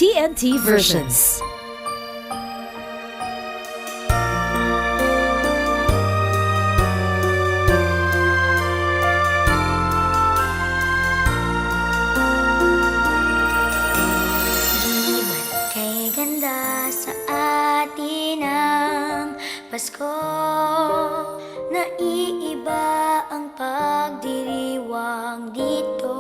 TNT versions. Pasko, naiiba ang pagdiriwang dito.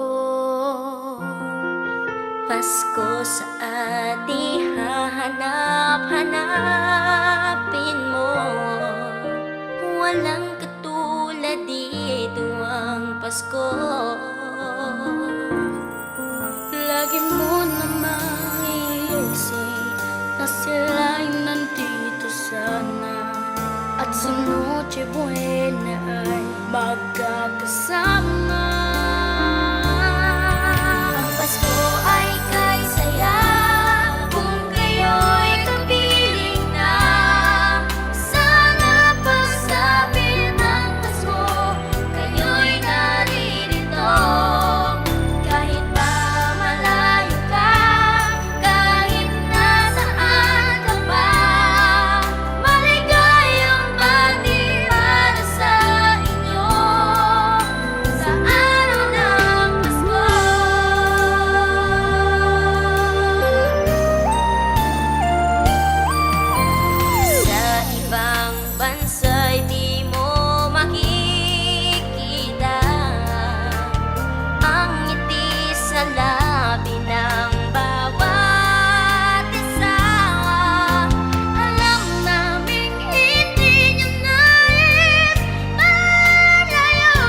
Pasko sa ating hahanap-hanapin mo. Walang katulad dito ang Pasko. Lagi mo namang iisip na sila'y nandito sana, at sa Noche Buena ay magkakasama. Ang Pasko ay kay saya kung kayo'y kapiling na. Sana pagsapit ng Pasko, kayo'y naririto. Kahit pa malayo ka, kahit nasaan ka pa, maligayang bati para sa inyo sa araw ng Pasko. Sa ibang bansa'y di mo makikita ang ngiti sa labi ng bawat isa. Alam naming hindi nyo nais malayo,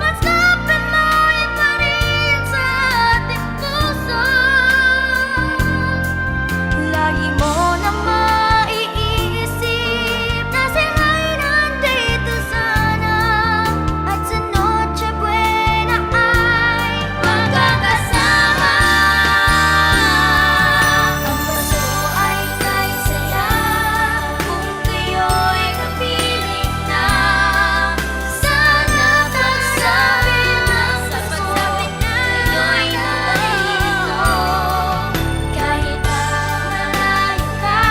pagsapit mo'y pa rin sa ating puso. Lagi mo na maiisip na sila'y nandito sana, at sa Noche Buena ay magkakasama. Ang Pasko ay kay saya kung kayo'y kapiling na. Sana pagsapit ng Pasko, kayo'y naririto. Kahit pa malayo ka,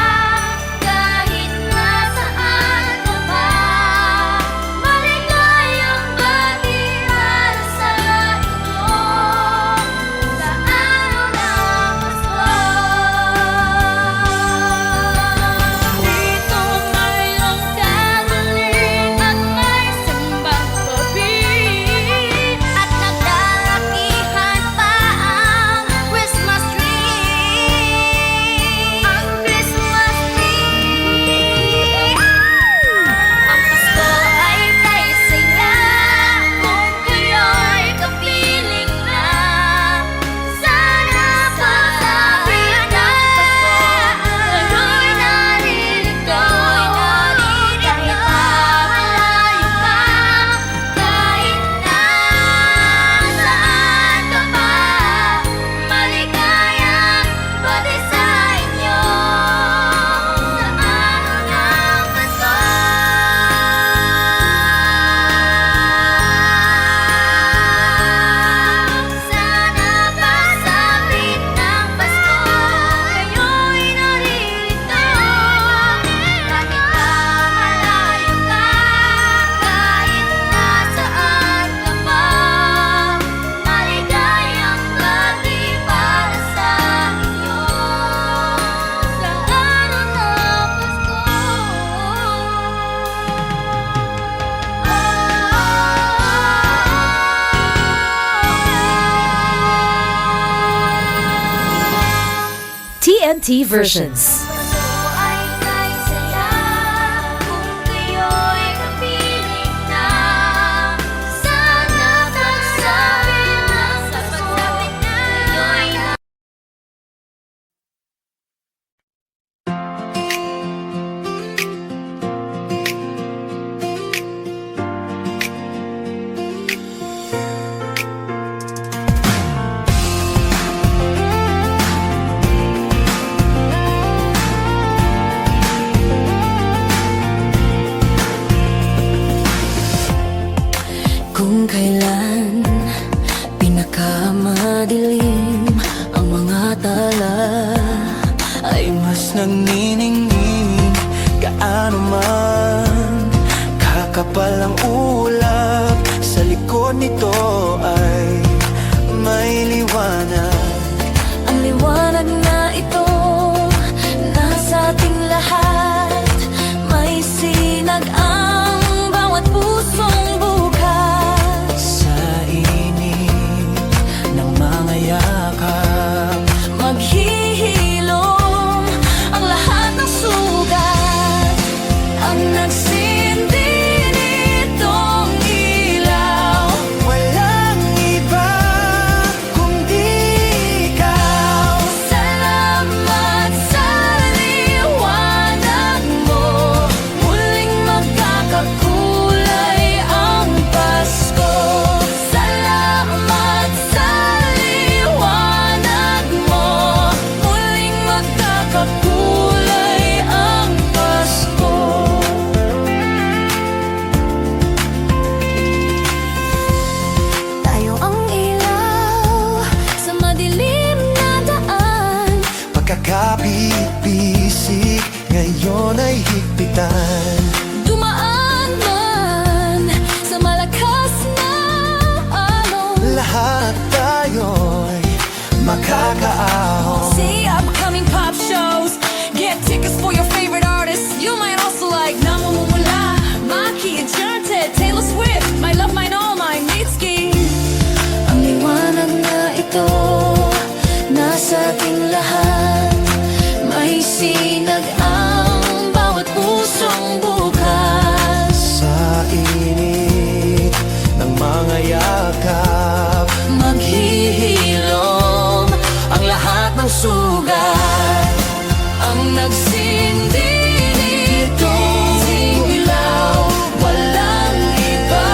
kahit nasaan ka pa, maligayang bati para sa inyo sa araw ng Pasko. Dito mayroong caroling at may simbang gabi, at nagdalakihan pa ang Christmas tree. Ang Christmas tree. Ang Pasko ay kay saya kung kayo'y kapiling na. Sana pagsapit ng Pasko, kayo'y naririto. Kahit pa malayo ka, kahit nasaan ka pa, maligayang bati sa inyo sa araw ng Pasko. Sana pagsapit ng Pasko, kayo'y naririto. Kahit pa malayo ka, kahit nasaan ka pa, maligayang bati para sa inyo sa araw ng Pasko. TNT versions. Pasko ay kay saya kung kayo'y kapiling na. Sana pagsapit ng Pasko, kayo'y Kung kailan pinakamadilim ang mga tala puso's nagniningning. Gaano man kakapal ang ulap, sa likod nito ay may liwanag. Ang liwanag na ito nasa ating lahat. May sinag ang bawat pusong bukas. Sa init ng mga yakap, Maghihilom ang lahat ng sugat. Ang nagsindi nitong ilaw. walang iba kundi ikaw. Salamat sa liwanag mo. Muling magkakakulay ang Pasko. Salamat sa liwanag mo. Muling magkakakulay ang Pasko. Tayo ang ilaw sa madilim na daan. Pagkakabit-bisik ngayon ay higpitan. Dumaan man sa malakas na alon. Lahat tayo'y makakaahon. See upcoming pop shows. Get tickets for your favorite artists. You might also like Namumula, Maki, Enchanted, Taylor Swift, My Love, Mine All, Mine, Mitski. Ang liwanag na ito nasa ating lahat. May sinag ang bawat pusong bukas. Sa init ng mga yakap, Maghihilom ang lahat ng sugat. Ang nagsindi nitong ilaw. Walang iba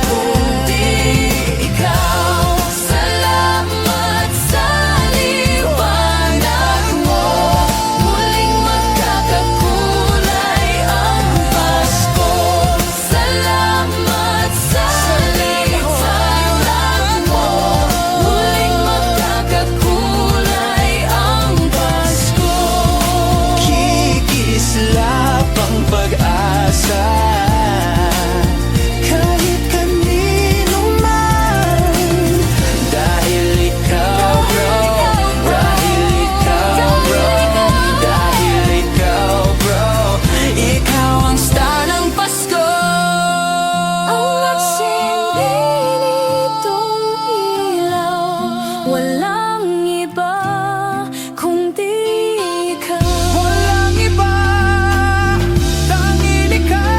kundi ikaw. Salamat sa liwanag mo. Muling magkakakulay ang Pasko. Salamat sa liwanag mo. Muling magkakakulay ang Pasko. kikislap ang pag-asa. Kahit kanino man, dahil ikaw bro, dahil ikaw bro, dahil ikaw bro, Ikaw ang star ng Pasko. Ang nagsindi nitong ilaw. Walang iba kundi ikaw. walang iba, tanging ikaw.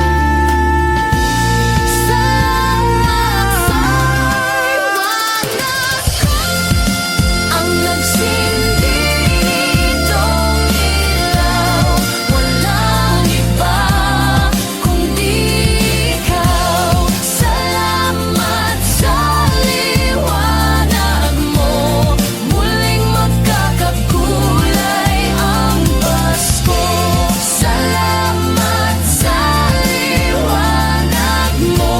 Salamat sa liwanag ko. Ang nagsindi nitong ilaw. Walang iba kundi ikaw. Salamat sa liwanag mo. Muling magkakakulay ang Pasko. Salamat sa liwanag mo.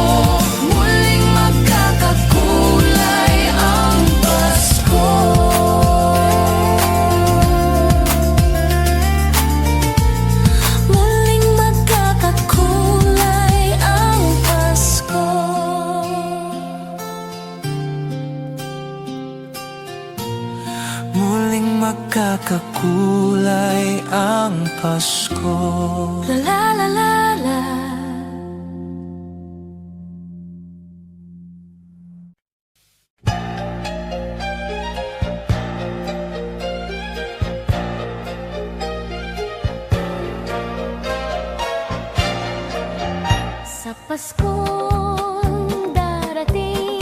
Muling magkakakulay ang Pasko. Muling magkakakulay ang Pasko. Muling magkakakulay ang Pasko. La la la la la. Sa Paskong darating,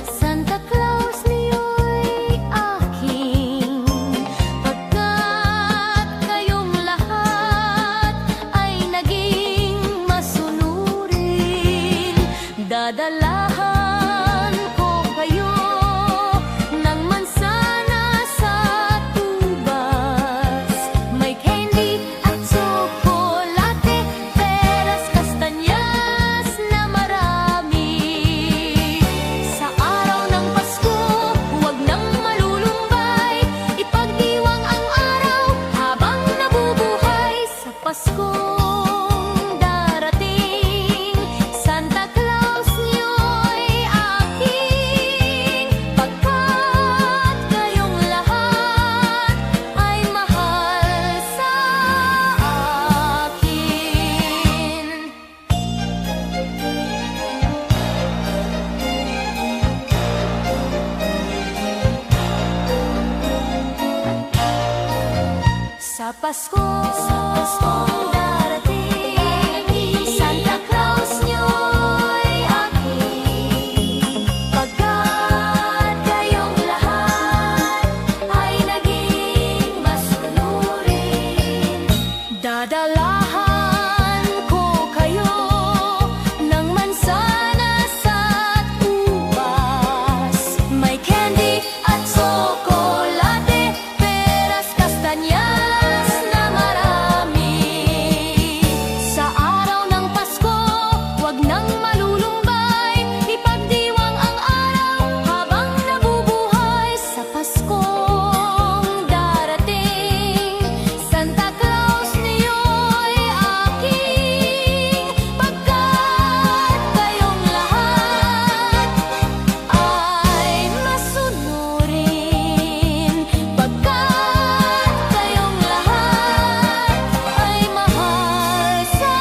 Santa Claus niyo'y aking. Pagkat kayong lahat ay naging masunurin, dadalahan ko kayo ng mansana sa tubas. May candy at tsokolate, peras, kastanyas Paskong darating, Santa Claus nyo'y aking. Pagkat kayong lahat ay naging masunurin, dadalahan ko kayo ng mansanas at ubas. May candy at tsokolate, peras, kastanyas na marami. Sa araw ng Pasko, wag nang malulumbay, ipagdiwang ang araw habang nabubuhay. Sa Paskong darating, Santa Claus niyo'y aking. Pagkat kayong lahat ay masunurin, pagkat kayong lahat ay mahal sa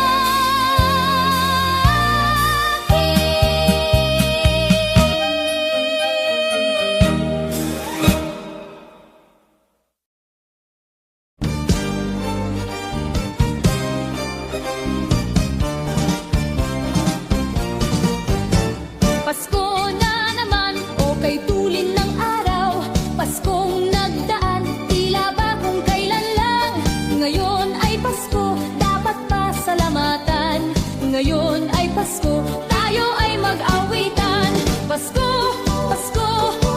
Pasko na naman, okay tulin ng araw. Paskong nagdaan, tila ba kung kailan lang. Ngayon ay Pasko, dapat pasalamatan. Ngayon ay Pasko, tayo ay mag-awitan. Pasko, Pasko,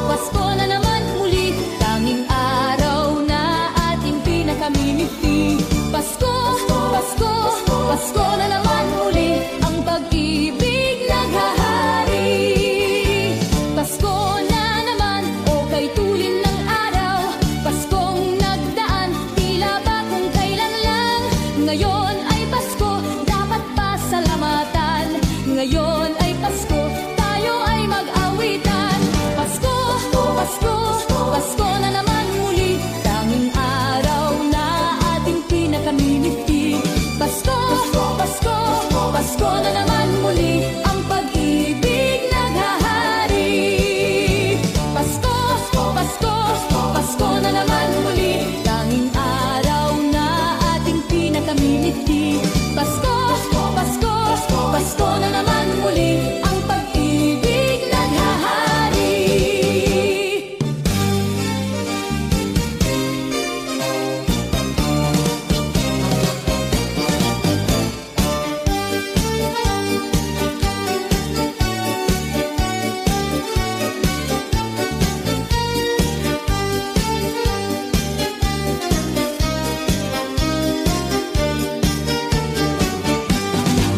Pasko na naman muli. Tanging araw na ating pinakamimiti. Pasko, Pasko, Pasko na naman muli. Ang pag-ibig naghahari. Pasko na naman, okay tulin ng araw. Paskong nagdaan, tila ba kung kailan lang. Ngayon ay Pasko, dapat pasalamatan. Ngayon ay Pasko, tayo ay mag-awitan. Pasko, Pasko, Pasko na naman muli. Tanging araw na ating pinakamimiti. Pasko, Pasko, Pasko na naman muli. Ang pag-ibig naghahari. Pasko, Pasko, Pasko na naman muli. Tanging araw na ating pinakamimiti. Pasko, Pasko, Pasko na naman muli. Ang pag-ibig naghahari.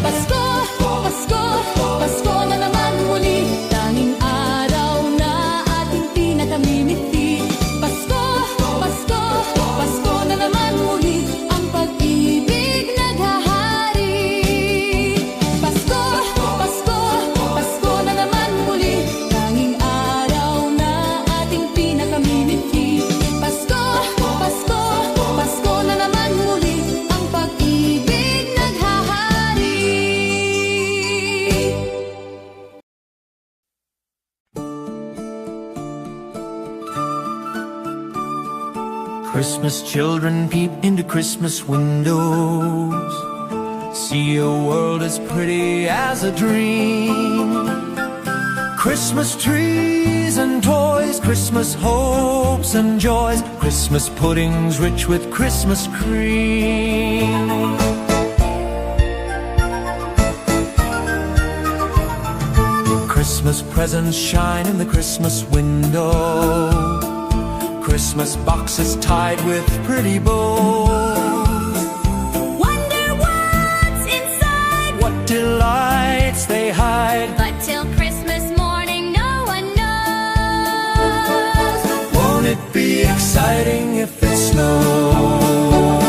Pasko, Pasko, Pasko na naman muli. Tanging araw na ating pinakamimiti. Pasko, Pasko, Pasko na naman muli. Ang pag-ibig naghahari. Pasko, Pasko, Pasko na naman muli. Tanging araw na ating pinakamimiti. Pasko, Pasko, Pasko na naman muli. Ang pag-ibig naghahari. Christmas children peep into Christmas windows, see a world as pretty as a dream. Christmas trees and toys, Christmas hopes and joys, Christmas puddings rich with Christmas cream. Christmas presents shine in the Christmas window, Christmas boxes tied with pretty bows. Wonder what's inside, What delights they hide. but till Christmas morning no one knows. Won't it be exciting if it snows?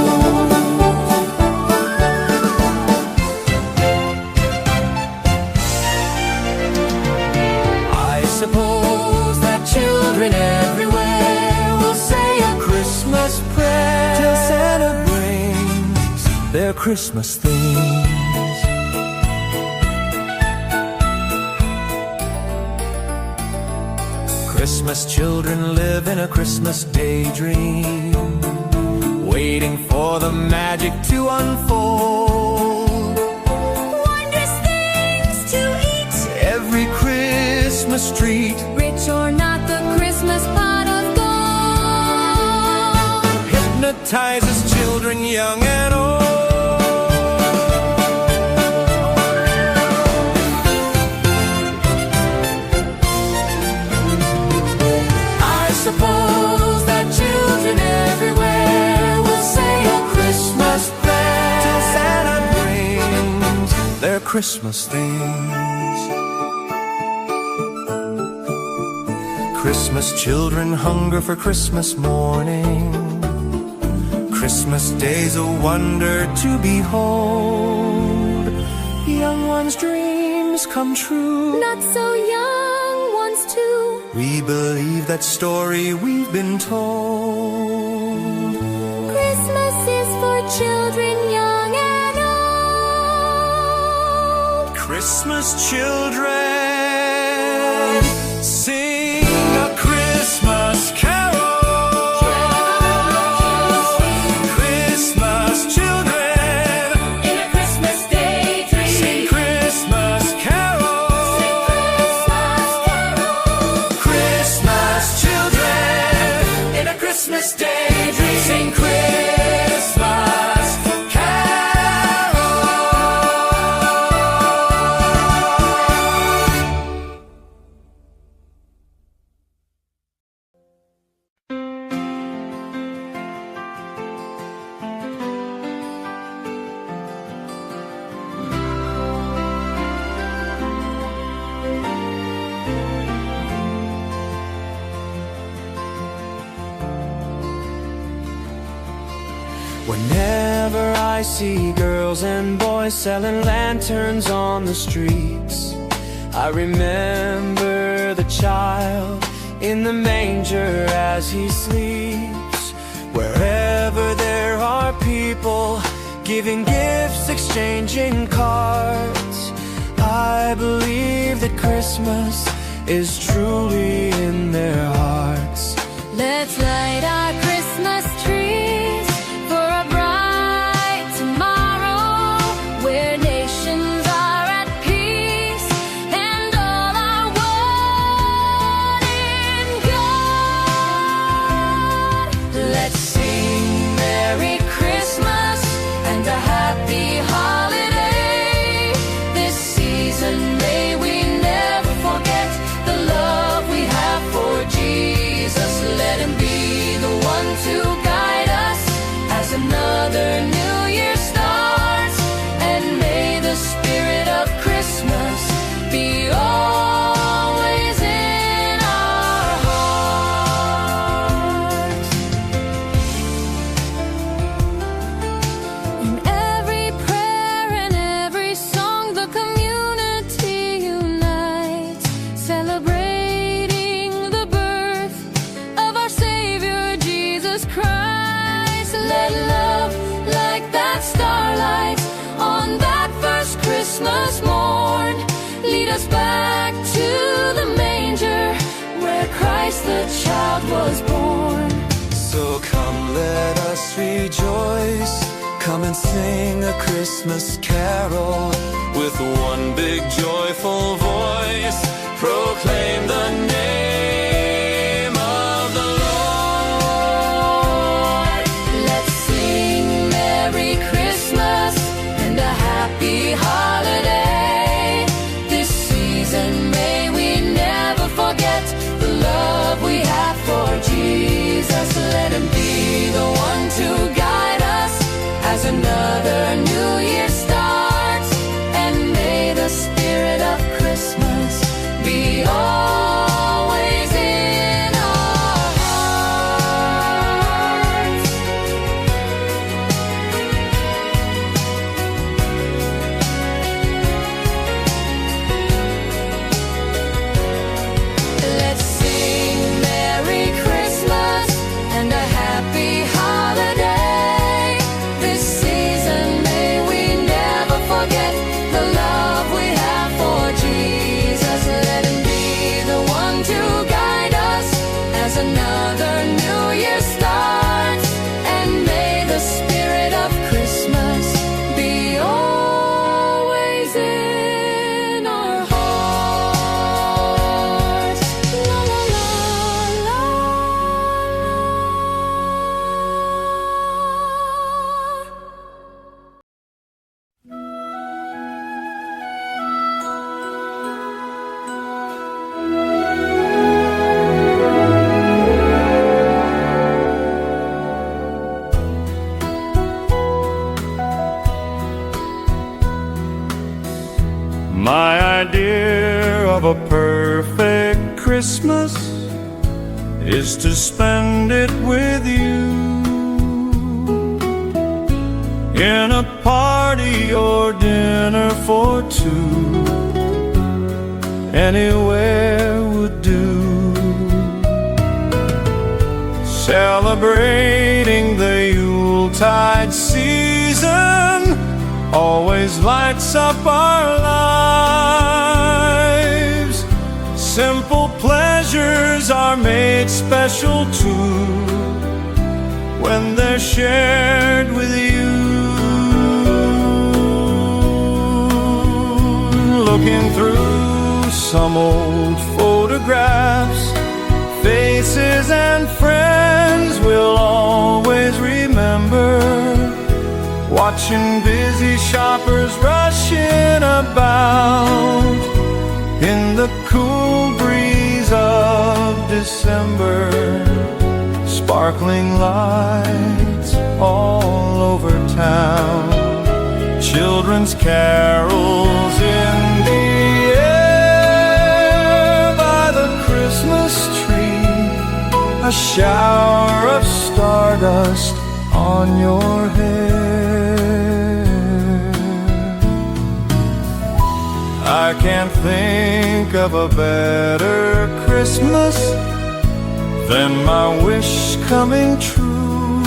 I suppose that children everywhere will say a Christmas prayer till Santa brings their Christmas things. Christmas children live in a Christmas daydream, waiting waiting for the magic to unfold. Wondrous things to eat, Every Christmas treat rich or not, the Christmas pot of gold hypnotizes children young and old. I suppose that children everywhere will say a Christmas prayer till Santa brings their Christmas things. Christmas children hunger for Christmas morning. Christmas day's a wonder to behold. Young ones' dreams come true. not so young ones too. We believe that story we've been told. Christmas is for children young and old. Christmas children, sing a Christmas carol. Christmas children, In a Christmas daydream, sing Christmas carols. Christmas children, in a Christmas daydream, sing Christmas carols. Whenever I see girls and boys selling lanterns on the streets, I remember the child in the manger as he sleeps. Wherever there are people giving gifts, exchanging cards, I believe that Christmas is truly in their hearts. let's light our Christmas trees for a bright tomorrow where nations are at peace and all are one in God. Let's sing Merry Christmas and a happy holiday. This season may we never forget the love we have for Jesus. Let him be the one to guide us as another new year starts. And may the spirit of Christmas be always in our hearts. In every prayer and every song, the community unites, celebrating the birth of our Savior Jesus Christ. Let love, like that starlight on that first Christmas morn, lead us back to the manger where Christ the child was born. So come, let us rejoice. Come and sing a Christmas carol with one big joyful voice. Proclaim the name of the Lord. Let's sing Merry Christmas and a happy holiday. This season may we never forget the love we have for Jesus. Let him be the one to guide us as another new year starts. And may the spirit of Christmas be always in our hearts. Let's sing Merry Christmas and a happy a perfect Christmas is to spend it with you, in a party or dinner for two. Anywhere would do. Celebrating the Yuletide season always lights up our lives. Simple pleasures are made special too when they're shared with you. Looking through some old photographs, faces and friends we'll always remember. Watching busy shoppers rushing about in the cool breeze of December. Sparkling lights all over town, children's carols in the air. By the Christmas tree, a shower of stardust on your hair. I can't think of a better Christmas than my wish coming true.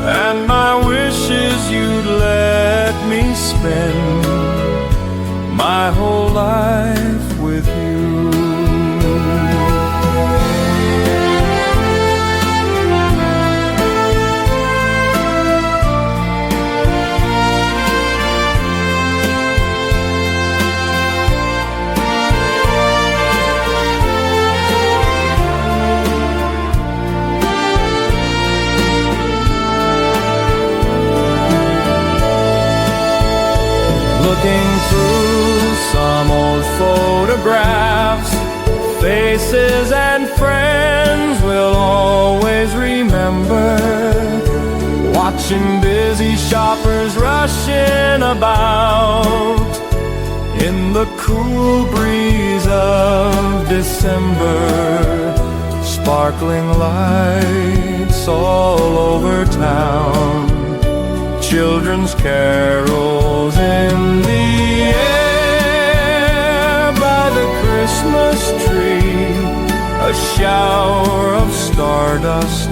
And my wish is you'd let me spend my whole life with you. Looking through some old photographs, faces and friends we'll always remember. Watching busy shoppers rushing about in the cool breeze of December. Sparkling lights all over town, children's carols in the air. By the Christmas tree, a shower of stardust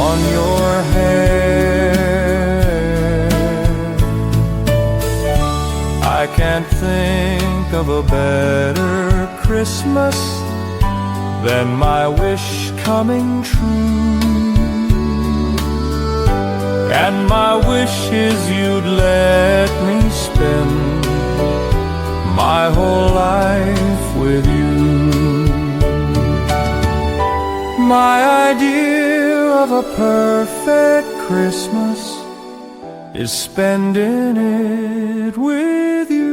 on your hair. I can't think of a better Christmas than my wish coming true. And my wish is you'd let me spend my whole life with you. My idea of a perfect Christmas is spending it with you.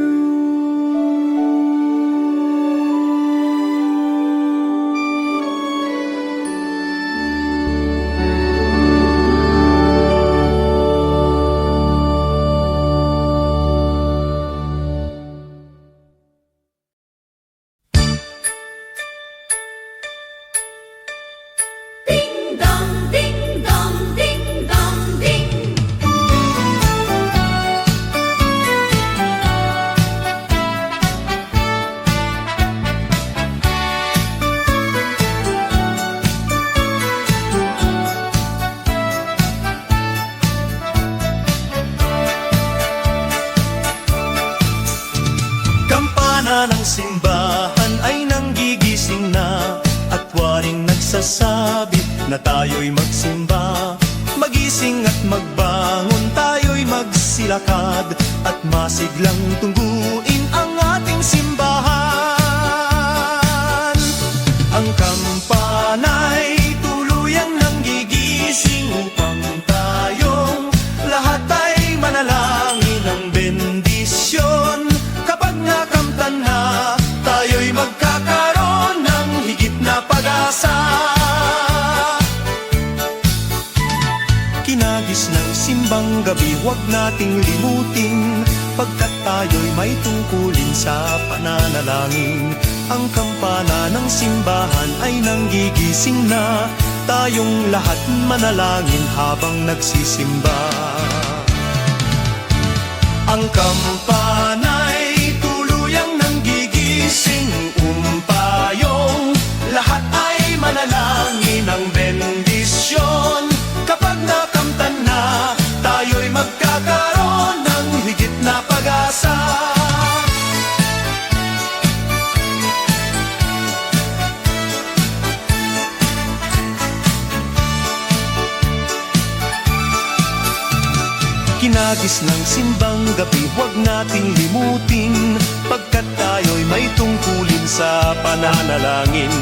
Ding dong, ding dong, ding dong, ding. Kampana ng simbahan ay nanggigising na, at waring nagsasabi na tayo'y magsimba. Magising at magbangon, tayo'y magsilakad, at masiglang tungguin ang ating simbahan. Ang kampana'y tuluyang nanggigising upang tayong lahat ay manalangin ng bendisyon. Kapag nakamtan na, tayo'y magkakaroon ng higit na pag-asa. Kinagis ng simbang gabi, huwag nating limutin pagkat tayo'y may tungkulin sa pananalangin. Ang kampana ng simbahan ay nanggigising na, tayong lahat manalangin habang nagsisimba. Ang kampana'y tuluyang nanggigising, umpayong lahat ay manalangin ng bendisyon. Kapag nakamtan na, tayo'y magkakaroon ng higit na pag-asa. Kinagis ng simbang gabi, huwag nating limutin, pagkat tayo'y may tungkulin sa pananalangin.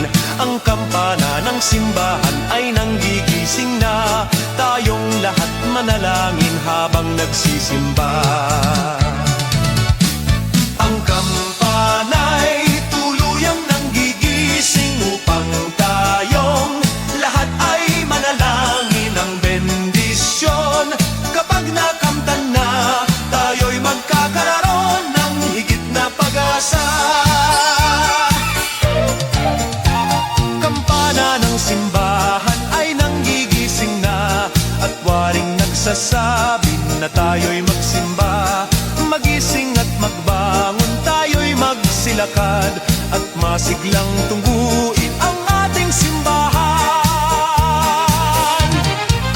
Ang kampana ng simbahan ay nanggigising na, tayong lahat manalangin habang nagsisimba. Ang kampana'y tuluyang nanggigising upang tayong lahat ay manalangin ng bendisyon. Kapag nakamtan na, tayo'y magkakaroon ng higit na pag-asa. Kampana ng simbahan ay nanggigising na, at waring nagsasabi na tayo'y magsimba. Magising at magbangon, tayo'y magsilakad, at masiglang tungguin ang ating simbahan.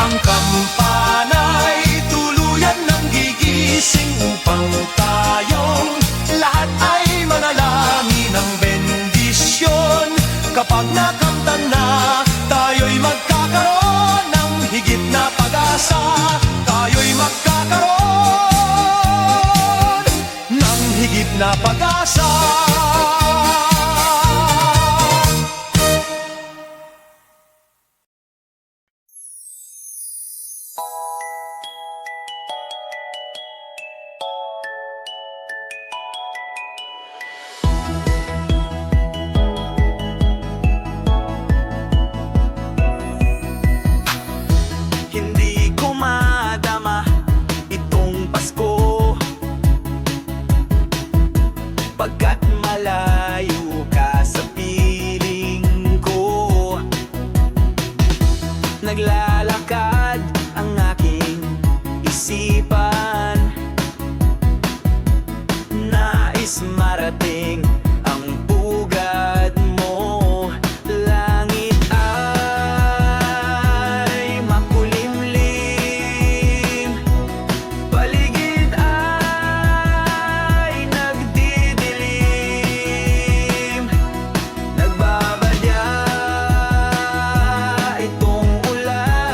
Ang kampana'y tuluyan ng gigising upang tayong lahat ay manalangin ng bendisyon. Kapag nakamtan na, tayo'y magkakaroon ng higit na pag-asa. Tayo'y magkakaroon ng higit na pag-asa. Hindi ko madama itong Pasko, pagkat malayo ka sa piling ko. Naglalakad ang aking isipan, nais marating ang pugad mo. Langit ay makulimlim, paligid ay nagdidilim. Nagbabadya itong ulan,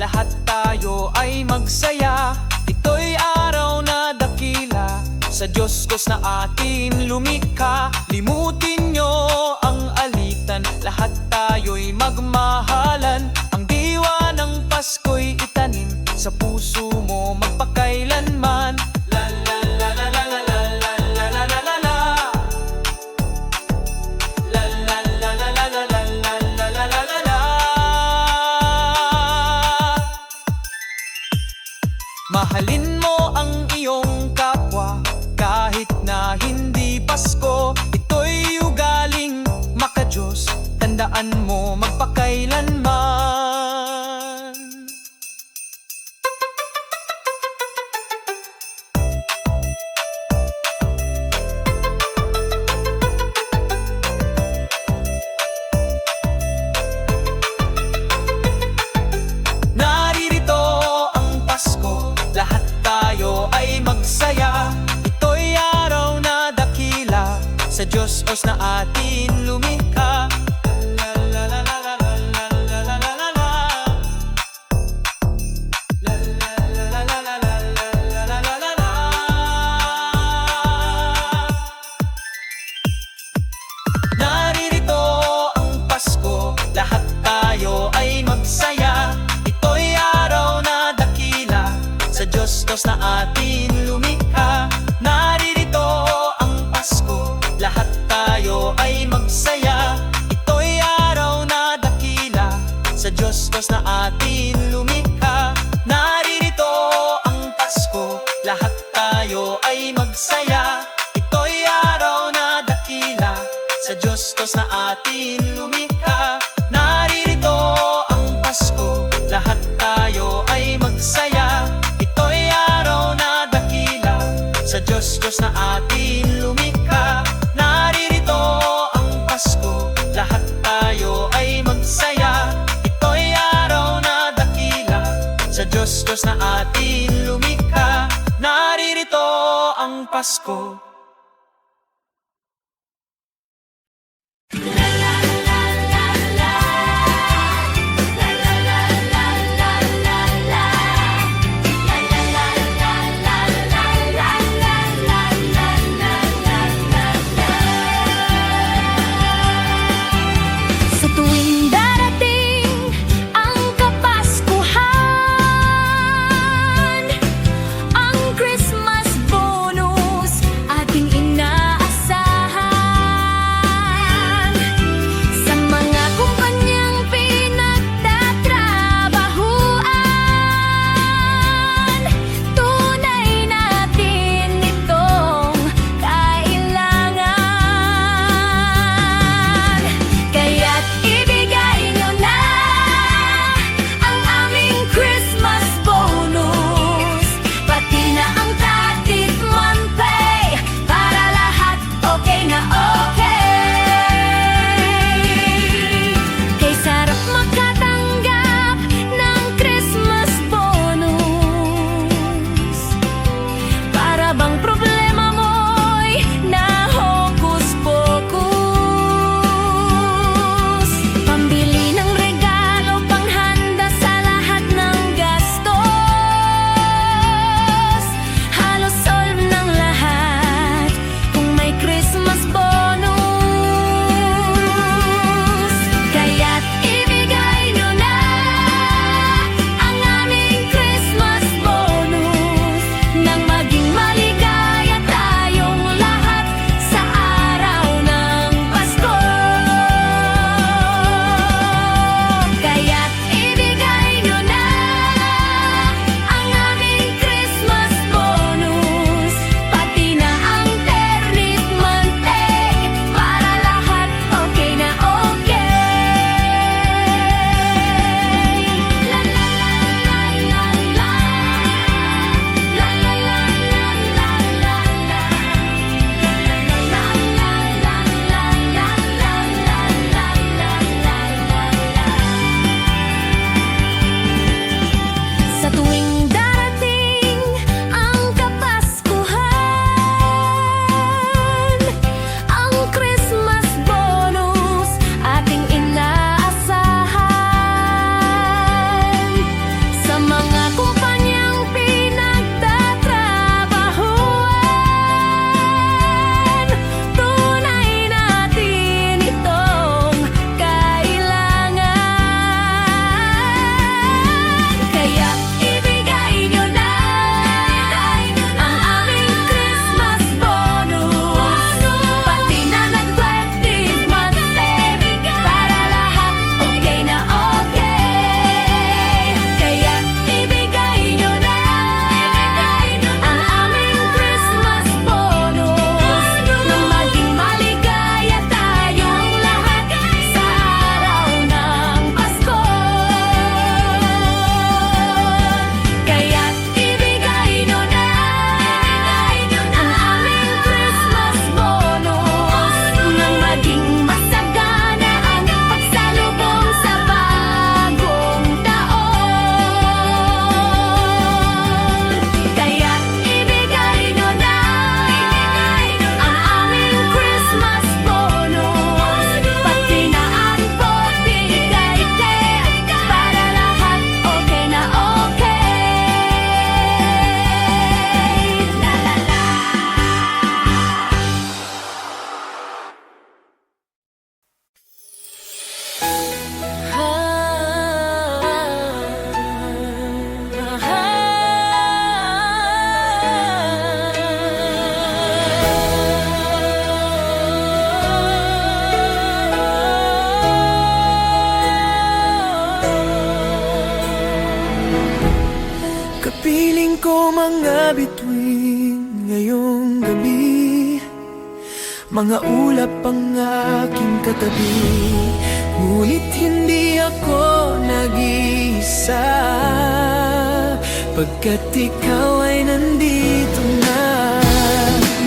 lahat tayo ay magsaya. Ito'y araw na dakila, sa Diyos Diyos na atin lumikha. Limutin nyo ang alitan, lahat tayo'y magmahalan. Ang diwa ng Pasko'y itanim sa puso mo magpakailanman. La la la la la la la la la la la la la. La la la la la la la la la la la la la. Mahalin mo ang iyong kapwa kahit na hindi Pasko. Ito'y ugaling makadiyos, tandaan mo magpakailanman. Naririto ang Pasko, lahat tayo ay magsaya. Ito'y araw na dakila, sa Diyos Diyos na atin lumikha. La la la la la la la la la la la la. La la la la la la la la la la la la. Naririto ang Pasko, lahat tayo ay magsaya. Ito'y araw na dakila, sa Diyos Diyos na atin lumikha. Naririto ang Pasko, lahat tayo ay magsaya. Ito'y araw na dakila, sa Diyos Diyos na atin lumikha. Naririto ang Pasko, lahat tayo ay magsaya. Ito'y araw na dakila, sa Diyos Diyos na atin lumikha. Naririto ang Pasko, lahat tayo ay magsaya. Ito'y araw na dakila, sa Diyos Diyos na atin lumikha. Naririto ang Pasko, lahat tayo ay magsaya. Ito'y araw na dakila, sa Diyos Diyos na atin lumikha. Naririto ang Pasko. Sa tuwing darating ang Kapaskuhan, ang Christmas bonus at Piling ko mga bituin ngayong gabi, mga ulap ang aking katabi, ngunit hindi ako nag-iisa, pagkat ikaw ay nandito na.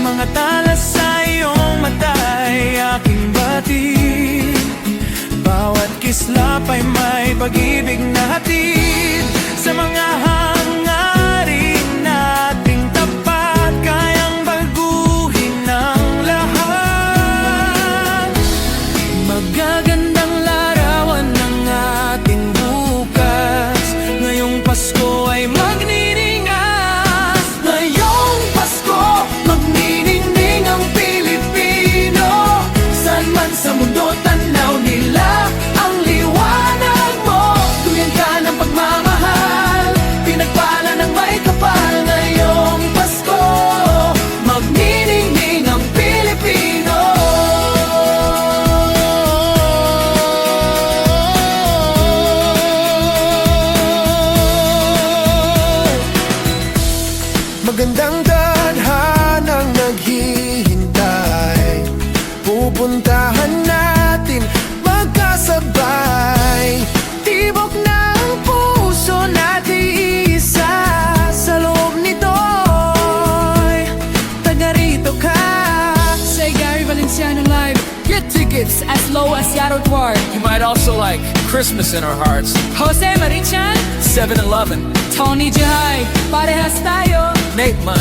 Mga tala sa iyong mata'y aking batid, bawat kislap ay may pag-ibig na hatid. Sa mga hangarin nating tapat, kayang baguhin ang lahat. Magagandang larawan ng ating bukas, ngayong Pasko ay magniningas. Ngayong Pasko, magniningning ang Pilipino. Saan man sa mundo tanaw nila ang liwanag mo. Tuyan ka ng pagmamahal, pinagpala ng may kapal. Ngayong Pasko, magniningning ang Pilipino. Magandang tadhanang naghihintay, pupuntahan natin magkasabay. Tibok ng puso natin isa, sa loob nito'y taga rito ka. Say Gary Valenciano live. Get tickets as low as Yarrow Dwar. You might also like Christmas in Our Hearts, Jose Marichan, 7-Eleven, Tony Jahay, parehas tayo. Nate Munn.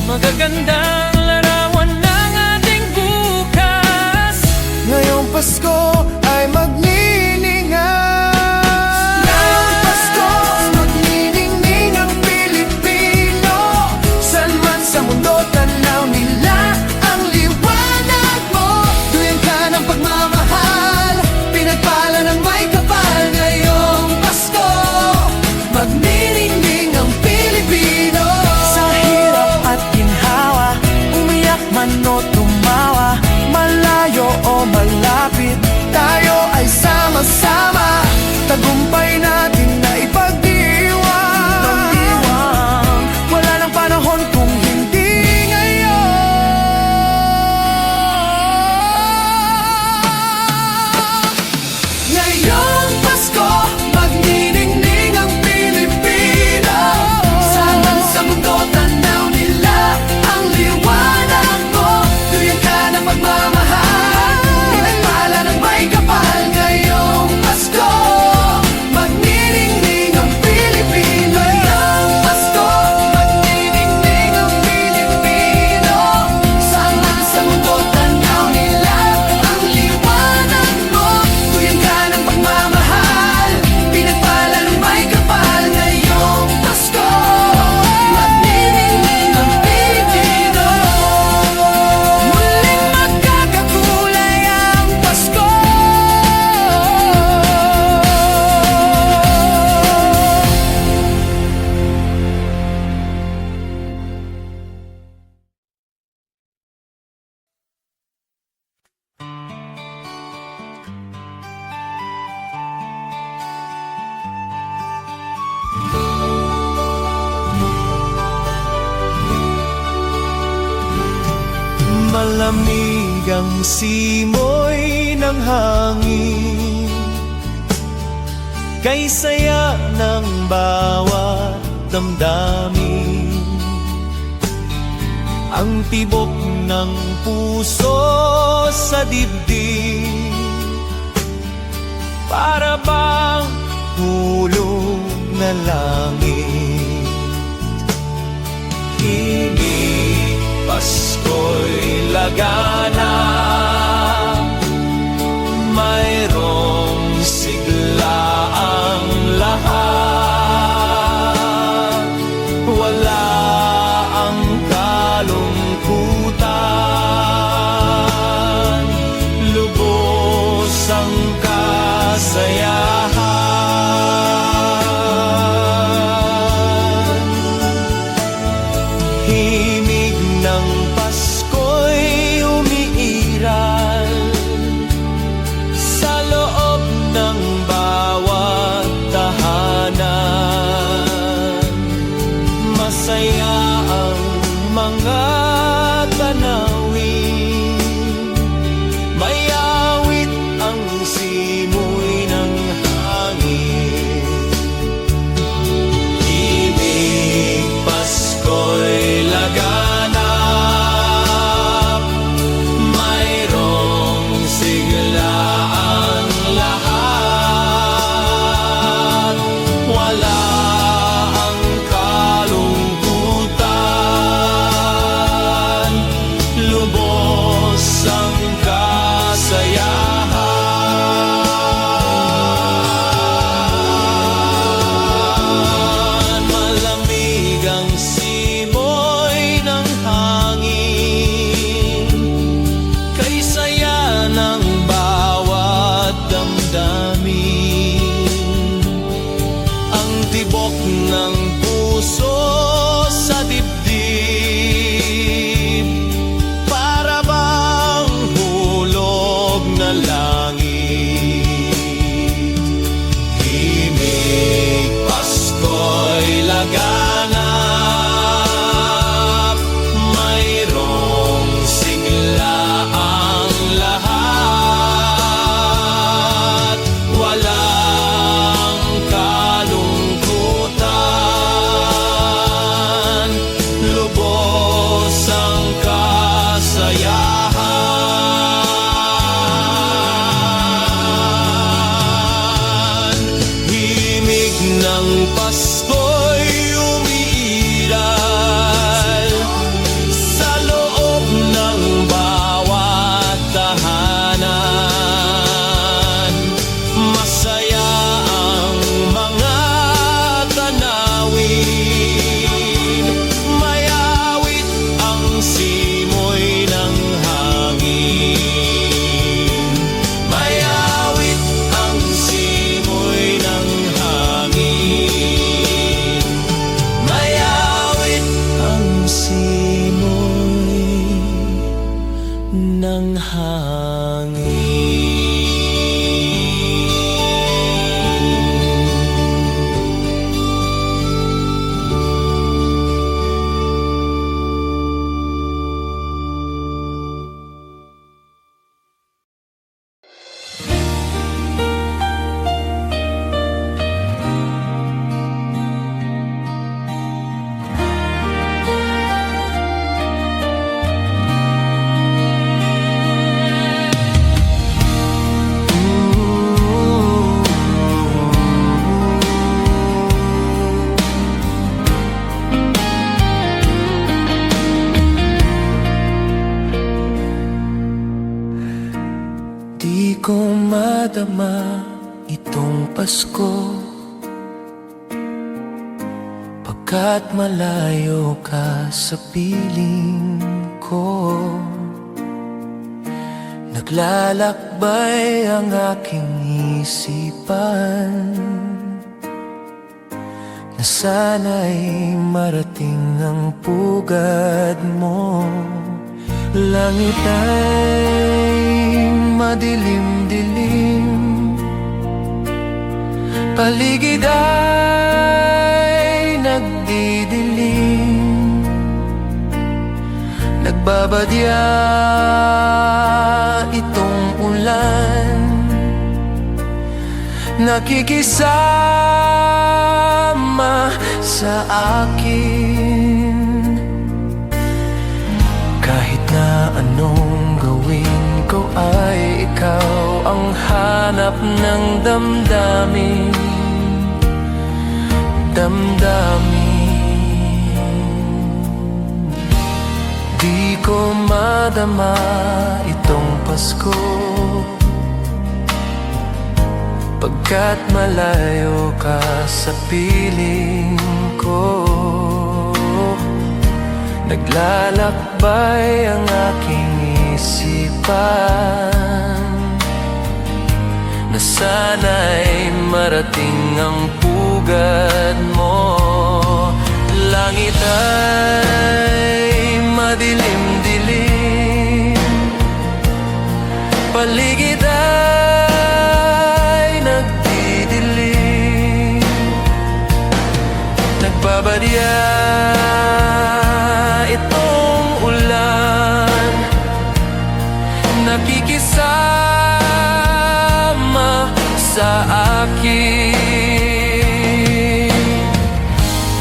Magagandang larawan ng ating bukas, ngayong Pasko ay magniningas. Ngayong Pasko, magniningning ang Pilipino. Saan man sa mundo tanaw nila ang liwanag mo. Tuyan ka ng pagmamahal, pinagpala ng may kapal. Ngayong Pasko, magniningning ang Pilipino. Sa hirap at ginhawa, umiyak man o tumawa, malayo o malapit, tayo ay sama-sama. Tagumpay natin na ipagdiwang, wala nang panahon kung hindi ngayon. Ngayong Pasko, magniningning ang Pilipino. Saan man sa mundo tanaw nila ang liwanag mo. Tuyan ka ng pagmamahal, pinagpala ng may kapal. Ngayong Pasko, magniningning ang Pilipino. Ngayong Pasko, magniningning ang Pilipino. Saan man sa mundo tanaw nila ang liwanag mo. Tuyan ka ng pagmamahal, pinagpala ng may kapal. Ngayong Pasko, magniningning ang Pilipino. Muling magkakakulay ang Pasko. Malamig ang simoy ng hangin, kay saya ng bawat damdamin. Ang tibok ng puso sa dibdib, para bang hulog na langit. Himig Pasko'y lagana, mayroong sigla ang lahat. Wala ang kalungkutan, lubos ang kasayahan. Himig ng Pasko'y umiiyak, Ang Pasko'y umiiral sa loob ng bawat tahanan. Masaya ang mga tanawin, may awit ang simoy ng hangin. May awit ang simoy ng hangin. May awit ang simoy ng hangin. Di ko madama itong Pasko, pagkat malayo ka sa piling ko. Naglalakbay ang aking isipan na sana'y marating ang pugad mo. Langit ay madilim-dilim, paligid ay nagdidilim. Nagbabadya itong ulan, nakikisama sa akin. Kahit na anong gawin ko ay ikaw ang hanap ng damdamin. Di ko madama itong Pasko, pagkat malayo ka sa piling ko. Naglalakbay ang aking isipan na sana'y marating ang pugad mo. Langit ay madilim-dilim, paligid ay nagdidilim. Nagbabadya itong ulan, nakikisama sa akin.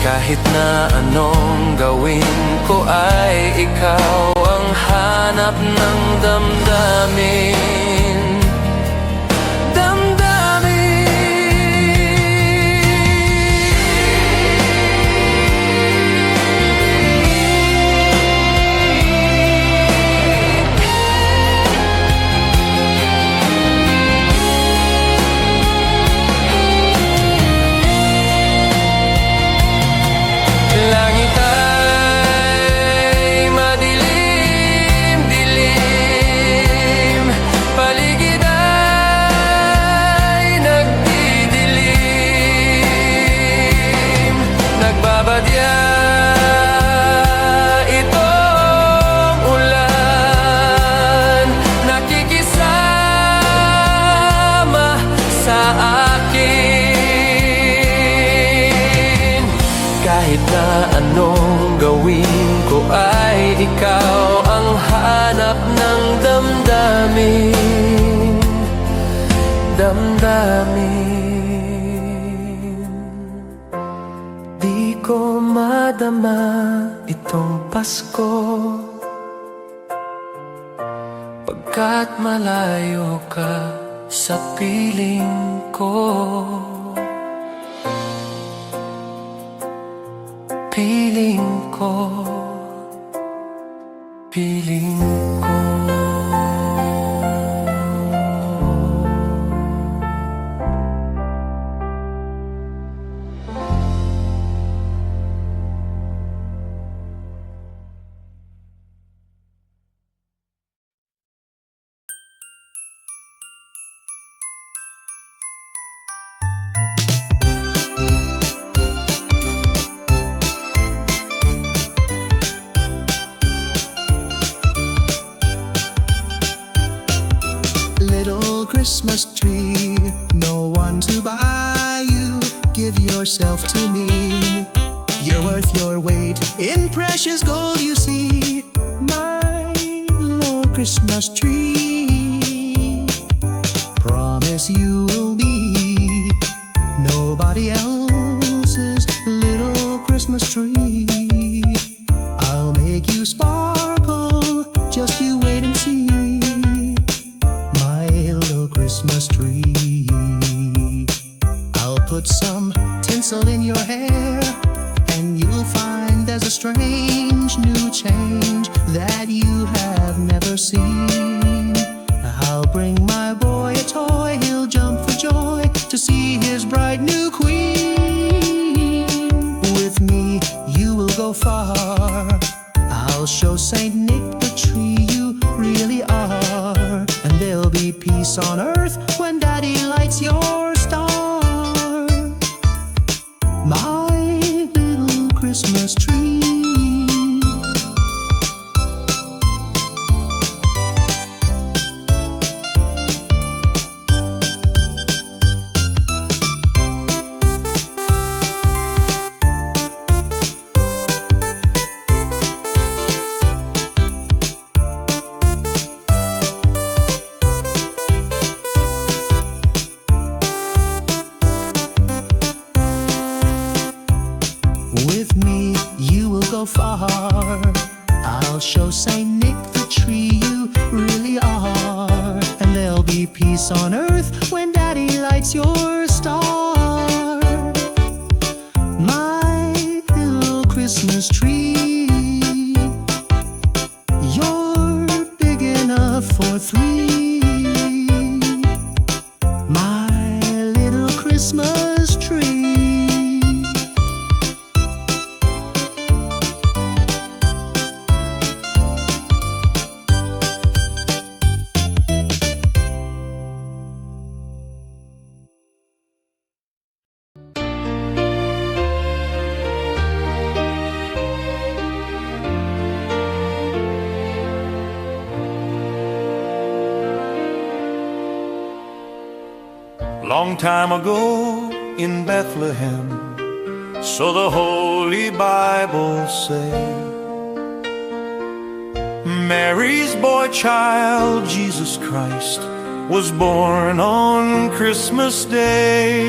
Kahit na anong gawin ko ay ikaw ang hanap ng damdamin. Langit ay madilim-dilim, paligid ay nagdidilim. Nagbabadya itong ulan, nakikisama sa akin. Kahit na anong gawin ko ay ikaw ang hanap ng damdamin. Di ko madama itong Pasko, pagkat malayo ka sa piling ko. Piling ko, piling ko. Little Christmas tree, no one to buy you. Give yourself to me. You're worth your weight in precious gold, you see. My little Christmas tree, promise you will be nobody else's little Christmas tree. I'll make you sparkle, just you wait and see. Christmas tree. I'll put some tinsel in your hair, and you'll find there's a strange new change that you have never seen. I'll bring my boy a toy, he'll jump for joy to see his bright new queen. With me you will go far, I'll show Saint Nick the tree you really are. And there'll be peace on earth when Daddy lights your star. My little Christmas tree. With me you will go far, I'll show Saint Nick the tree you really are. And there'll be peace on earth when Daddy lights your star. My little Christmas tree, you're big enough for three. My little Christmas tree. Long time ago in Bethlehem, so the Holy Bible say, Mary's boy child, Jesus Christ, was born on Christmas Day.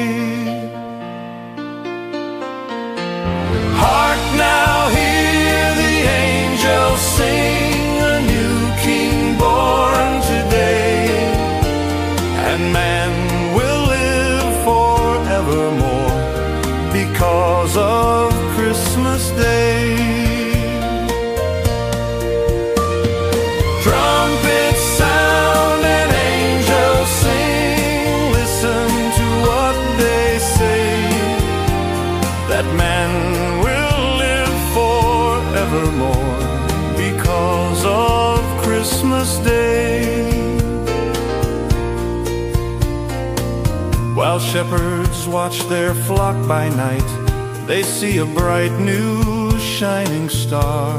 Hark now, hear the angels sing, a new king born today, and man will live forevermore because of Christmas Day. Trumpets sound and angels sing, listen to what they say, that man will live forevermore because of Christmas Day. While shepherds watch their flock by night, they see a bright new shining star.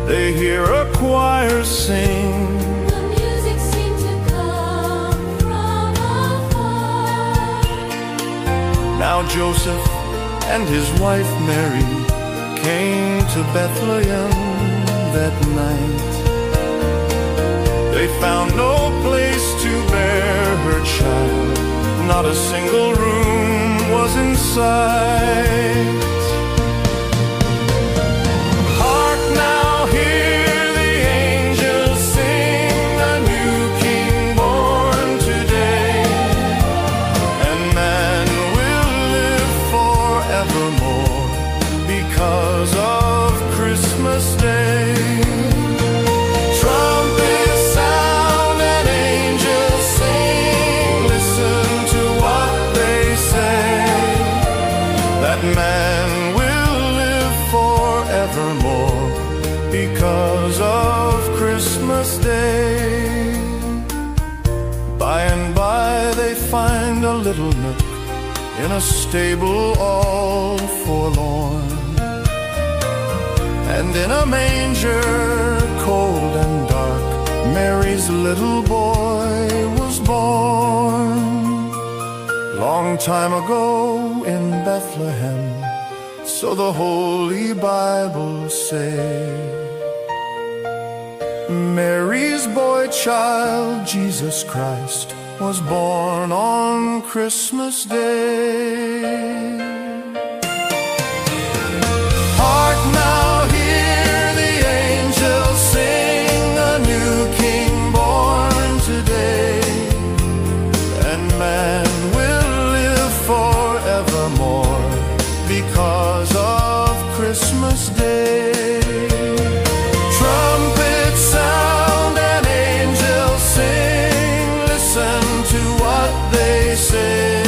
They hear a choir sing, The music seemed to come from afar. now Joseph and his wife Mary came to Bethlehem that night. They found no place to bear her child, not a single room was in sight. Hark now, hear the angels sing, a new king born today, and man will live forevermore little nook in a stable all forlorn. And in a manger cold and dark, Mary's little boy was born. Long time ago in Bethlehem, so the Holy Bible say. Mary's boy child, Jesus Christ, was born on Christmas Day. Hark now, hear the angels sing, a new King born today, and man will live forevermore because of Christmas Day. Trumpets sound and angels sing, listen to what they say,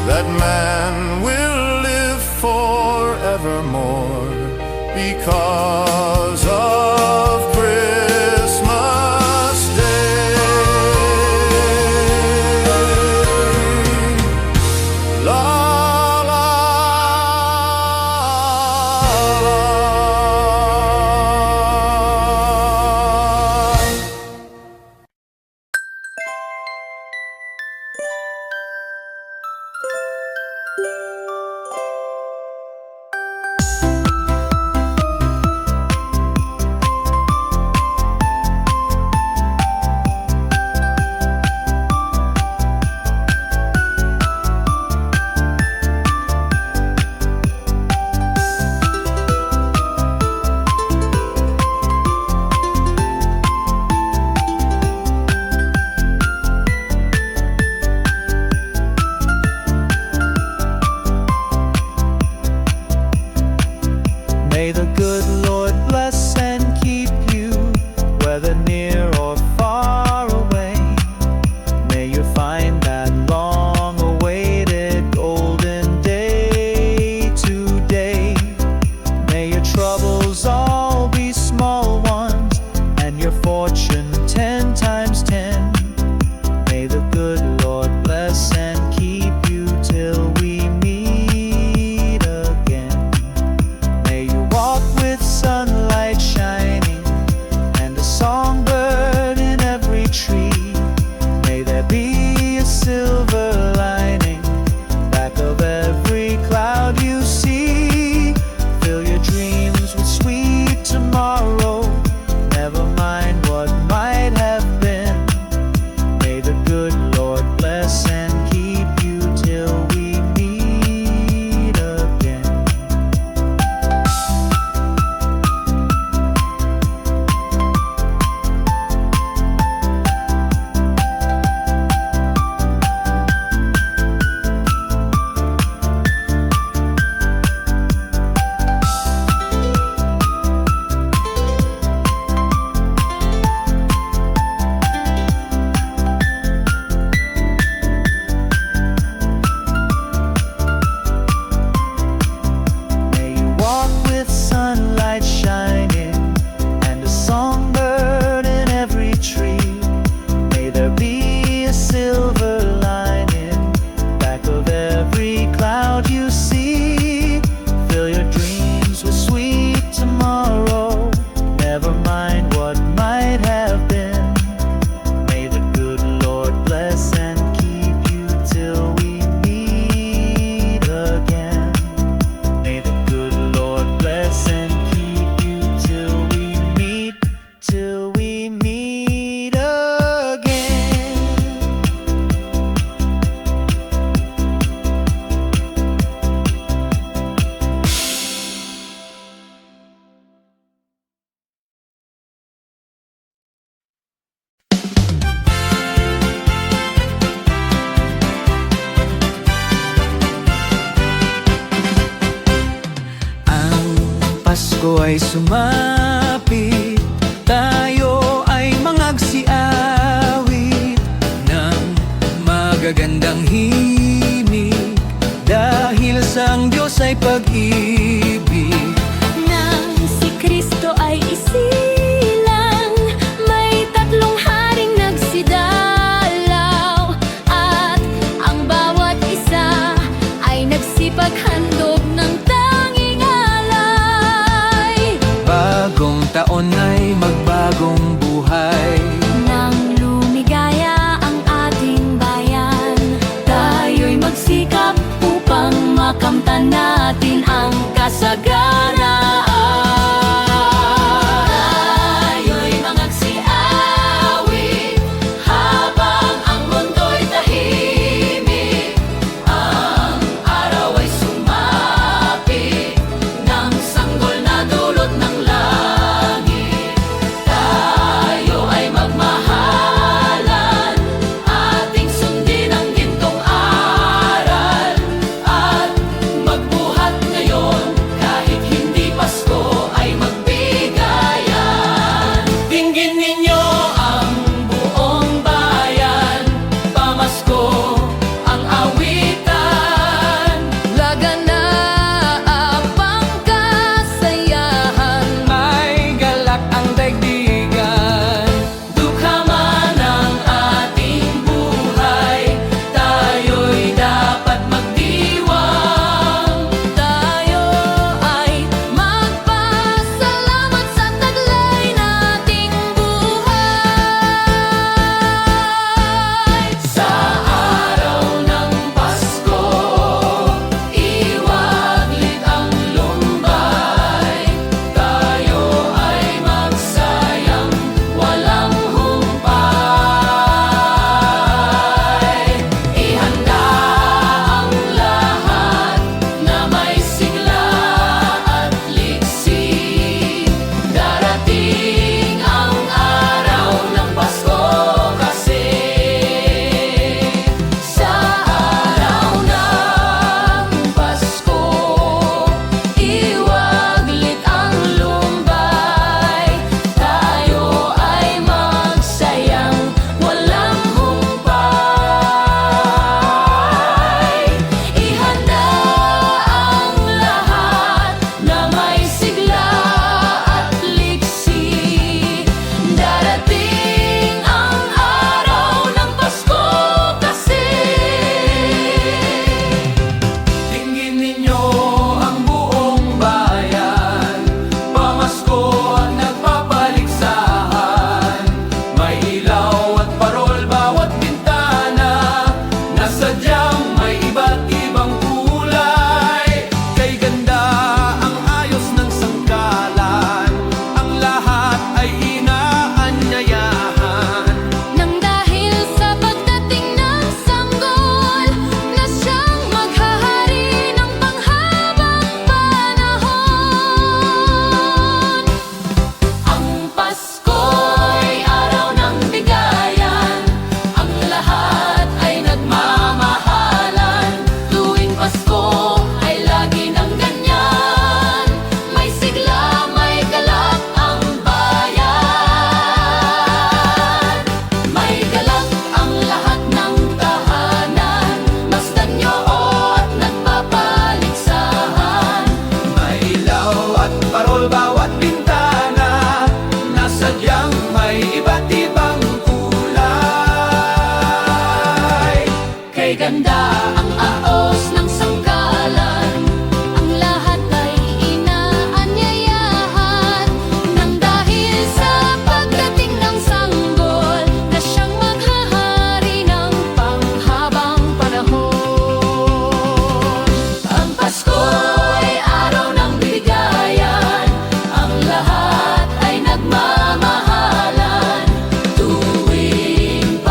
that man will live forevermore because of Christmas Day. La la la. May the good Lord bless and keep you, whether near or far away. May you find that long-awaited golden day today. May your troubles all be small ones, and your fortune 10 times 10. May the good Lord bless and keep you till we meet again. May you walk with sunlight shining and a songbird in every tree. May there be a silver lining back of every cloud you see. Fill your dreams with sweet tomorrow, never mind what might have been. May the good Lord bless and keep you till we meet again. May you walk with sunlight shining and a songbird in every tree. May there be a silver lining back of every cloud you see. Fill your dreams with sweet tomorrow, never mind what might have been. May the good Lord bless and keep you till we meet again. May the good Lord bless and keep you till we meet again. Ang Pasko ay sumapit, tayo ay mangagsiawit ng magagandang himig, dahil sa ang Diyos ay pag-ibig. Nang si Kristo ay isilang, may tatlong haring nagsidalaw, at ang paghandog ng tanging alay. Bagong taon ay magbagong buhay. Nang lumigaya ang ating bayan, tayo'y magsikap upang makamtan natin ang kasaganaan. Tayo'y mangagsiawit habang ang mundo'y tahimik. Ang araw ay sumapit ng sanggol na dulot ng langit. Tayo ay magmahalan, ating sundin ang gintong aral, at magbuhat ngayon kahit hindi Pasko ay magbigayan. Dinggin ninyo ang buong bayan, pamasko ang awitan. Laganap ang kasayahan, May galak ang daigdigan. dukha man ang ating buhay, tayo'y dapat magdiwang. Tayo ay magpasalamat sa taglay nating buhay. Sa araw ng Pasko, iwaglit ang lumbay. Tayo ay magsayang walang humpay. Ihanda ang lahat na may sigla at liksi. Darating ang araw ng Pasko kasi. Sa araw ng Pasko, iwaglit ang lumbay. Tayo ay magsayang walang humpay. Ihanda ang lahat na may sigla at liksi. Darating ang araw ng Pasko kasi. Tingin ninyo ang buong bayan, pamasko at nagpapaligsahan. May ilaw at parol bawat bintana, na sadyang may iba't ibang kulay. Kay ganda ang ayos ng sangkalan, ang lahat ay inaanyayahan. Nang dahil sa pagdating ng sanggol na siyang maghahari ng panghabang panahon. Ang Pasko'y araw ng bigayan, ang lahat ay nagmamahalan. Tuwing Pasko ay lagi ng ganyan, may sigla, may galak ang bayan. May galak ang lahat ng tahanan, masdan nyo at nagpapaligsahan. May ilaw at parol bawat bintana, na sadyang may iba't ibang kulay. Kay ganda ang aos ng sangkalan, ang lahat ay inaanyayahan. Nang dahil sa pagdating ng sanggol na siyang maghahari ng panghabang panahon. Ang Pasko'y araw ng bigayan, ang lahat ay nagmamahalan. Tuwing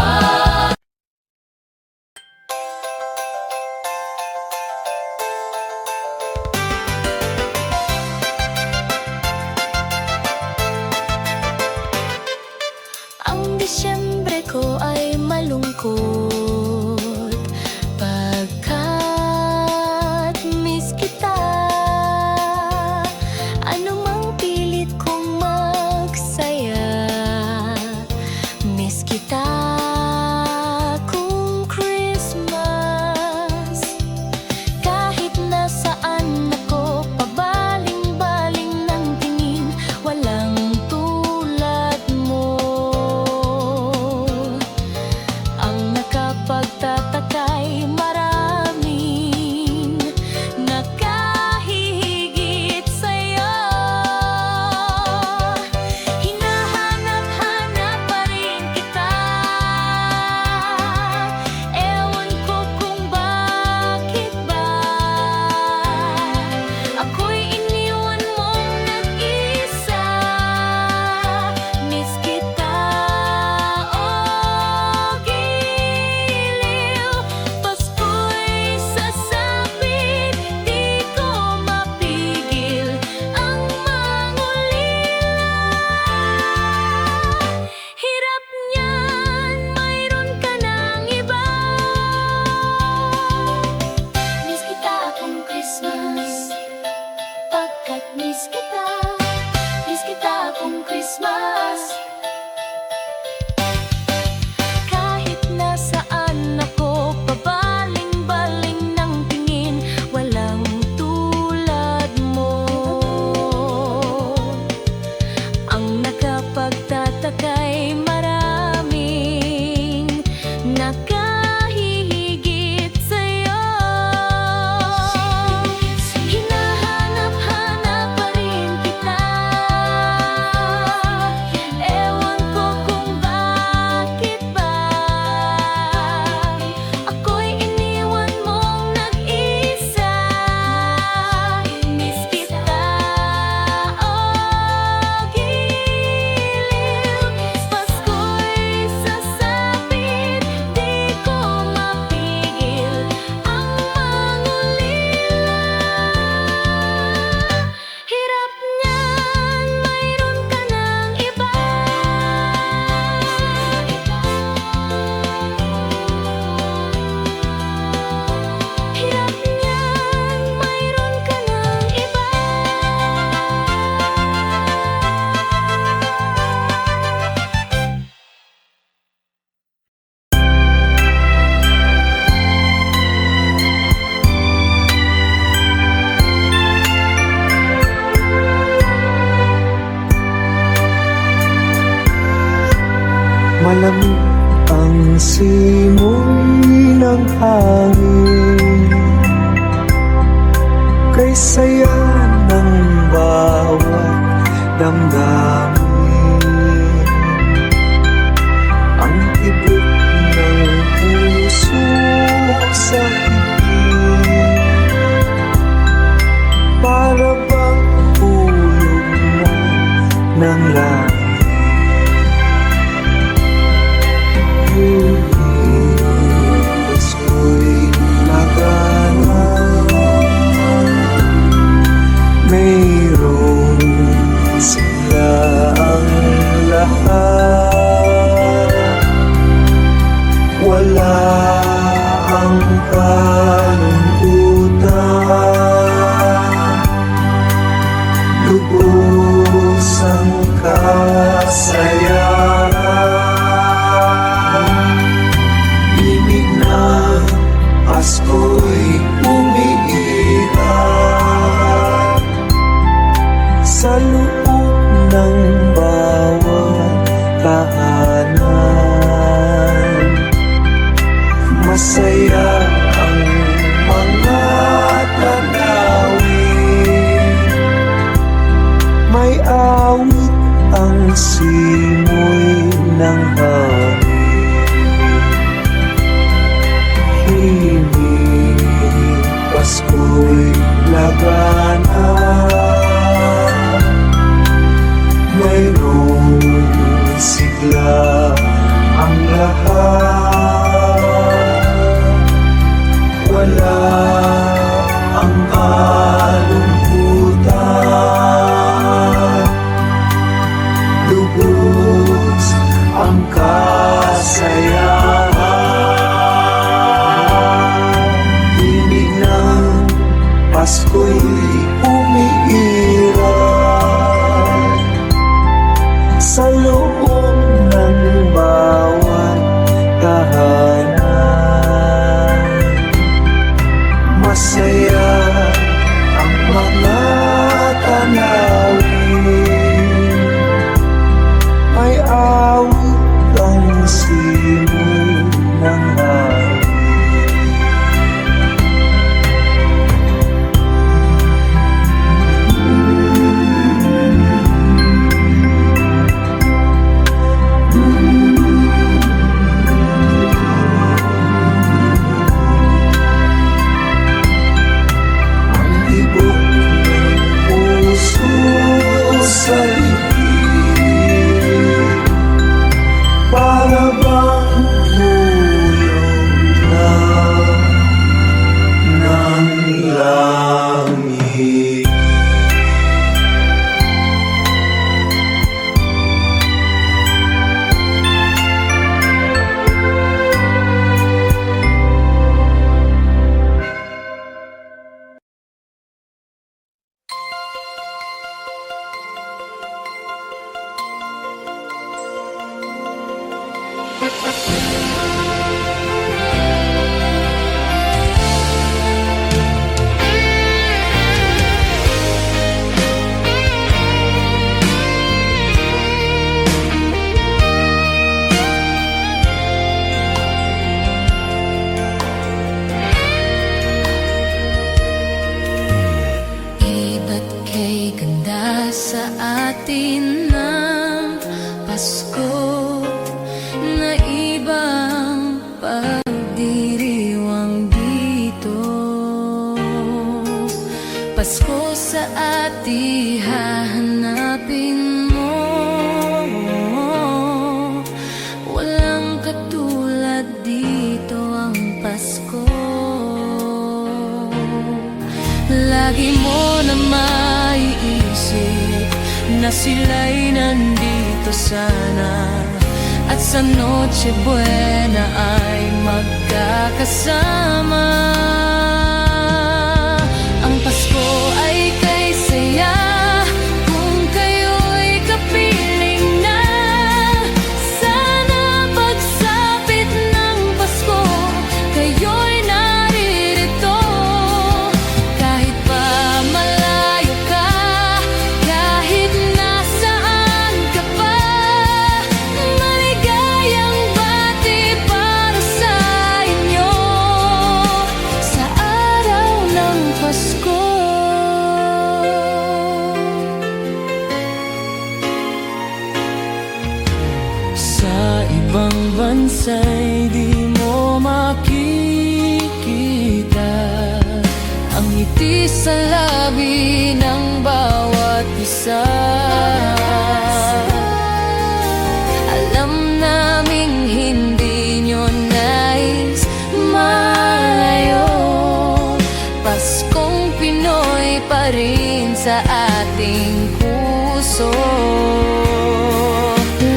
Malamig ang simoy ng hangin, kay saya ng bawat damdamin. Ang tibok ng puso sa higit, para bang hulog na ng langit. Pasko'y nagana, mayroon sila ang lahat. Wala ang kalungkutan, lubos ang kasayahan. Ibig ng Pasko'y umiiral sa loob ng bawat tahanan. Masaya ang mga tanawin, may awit ang simoy ng hangin. Himig Pasko'y lagana, mayroong sigla ang lahat. Wala ang kalungkutan, lubos ang kasayahan. Himig ng Pasko'y umiiral sa loob ng bawat tahanan. Masaya ang mga tanawin, may awit ang simoy ng hangin. Para bang hulog na ng langit. Iba't kay ganda sa atin ng Pasko, na ibang pagdiriwang dito. Pasko sa ati hahanapin mo, walang katulad dito ang Pasko. Lagi mo na maiisip na sila'y nandito sana, at sa Noche Buena ay magkakasama. Ang Pasko ay kay saya kung kayo'y kapiling na. Sana pagsapit ng Pasko, kayo'y naririto. Kahit pa malayo ka, kahit nasaan ka pa, maligaya ay di mo makikita. Ang ngiti sa labi ng bawat isa. Alam naming hindi nyo nais malayo. Paskong Pinoy pa rin sa ating puso.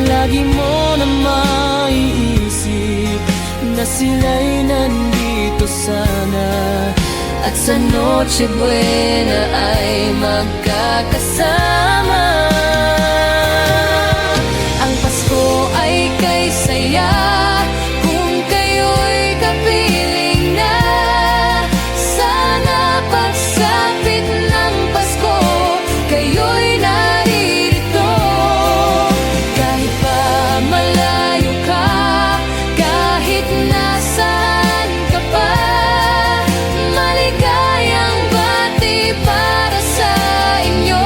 Lagi mo na maiisip na sila'y nandito sana, At sa Noche Buena ay magkakasama. Ang Pasko ay kay saya kung kayo'y kapiling na. Sana pagsapit ng Pasko, kayo'y naririto. Kahit pa malayo ka, kahit nasaan ka pa, maligayang bati para sa inyo.